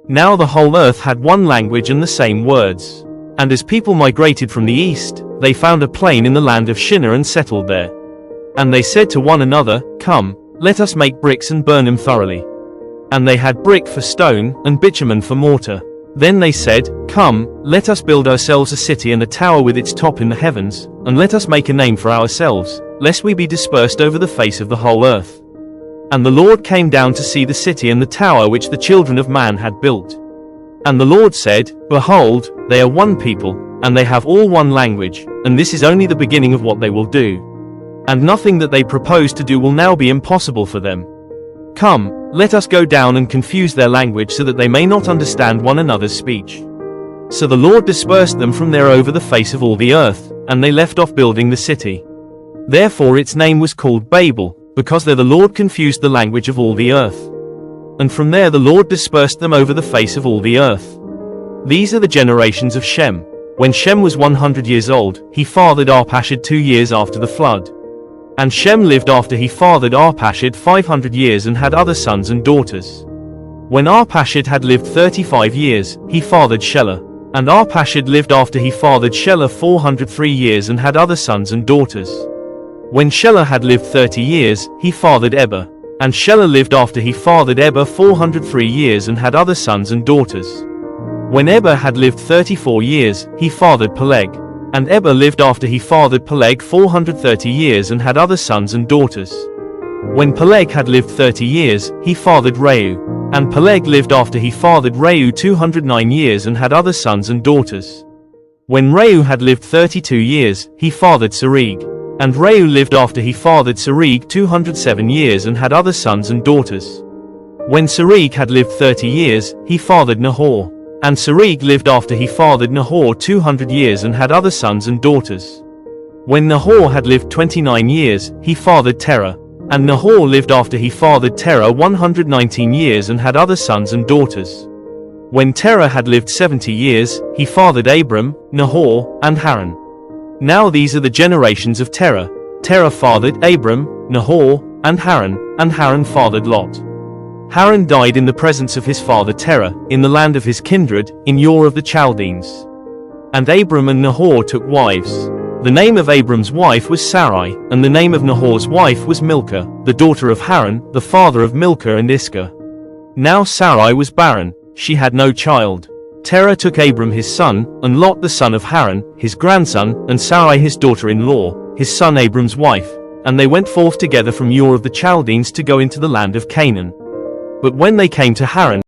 Now the whole earth had one language and the same words. And as people migrated from the east, they found a plain in the land of Shinar and settled there. And they said to one another, "Come, let us make bricks and burn them thoroughly." And they had brick for stone, and bitumen for mortar. Then they said, "Come, let us build ourselves a city and a tower with its top in the heavens, and let us make a name for ourselves, lest we be dispersed over the face of the whole earth." And the Lord came down to see the city and the tower which the children of man had built. And the Lord said, "Behold, they are one people, and they have all one language, and this is only the beginning of what they will do. And nothing that they propose to do will now be impossible for them. Come, let us go down and confuse their language so that they may not understand one another's speech." So the Lord dispersed them from there over the face of all the earth, and they left off building the city. Therefore its name was called Babel, because there the Lord confused the language of all the earth. And from there the Lord dispersed them over the face of all the earth. These are the generations of Shem. When Shem was 100 years old, he fathered Arpachshad 2 years after the flood. And Shem lived after he fathered Arpachshad 500 years and had other sons and daughters. When Arpachshad had lived 35 years, he fathered Shelah. And Arpachshad lived after he fathered Shelah 403 years and had other sons and daughters. When Shelah had lived 30 years, he fathered Eber. And Shelah lived after he fathered Eber 403 years and had other sons and daughters. When Eber had lived 34 years, he fathered Peleg. And Eber lived after he fathered Peleg 430 years and had other sons and daughters. When Peleg had lived 30 years, he fathered Reu. And Peleg lived after he fathered Reu 209 years and had other sons and daughters. When Reu had lived 32 years, he fathered Sereg. And Reu lived after he fathered Sereg 207 years and had other sons and daughters. When Sereg had lived 30 years, he fathered Nahor. And Sereg lived after he fathered Nahor 200 years and had other sons and daughters. When Nahor had lived 29 years, he fathered Terah. And Nahor lived after he fathered Terah 119 years and had other sons and daughters. When Terah had lived 70 years, he fathered Abram, Nahor, and Haran. Now these are the generations of Terah. Terah fathered Abram, Nahor, and Haran fathered Lot. Haran died in the presence of his father Terah, in the land of his kindred, in Ur of the Chaldeans. And Abram and Nahor took wives. The name of Abram's wife was Sarai, and the name of Nahor's wife was Milcah, the daughter of Haran, the father of Milcah and Iscah. Now Sarai was barren, she had no child. Terah took Abram his son, and Lot the son of Haran, his grandson, and Sarai his daughter-in-law, his son Abram's wife, and they went forth together from Ur of the Chaldeans to go into the land of Canaan. But when they came to Haran,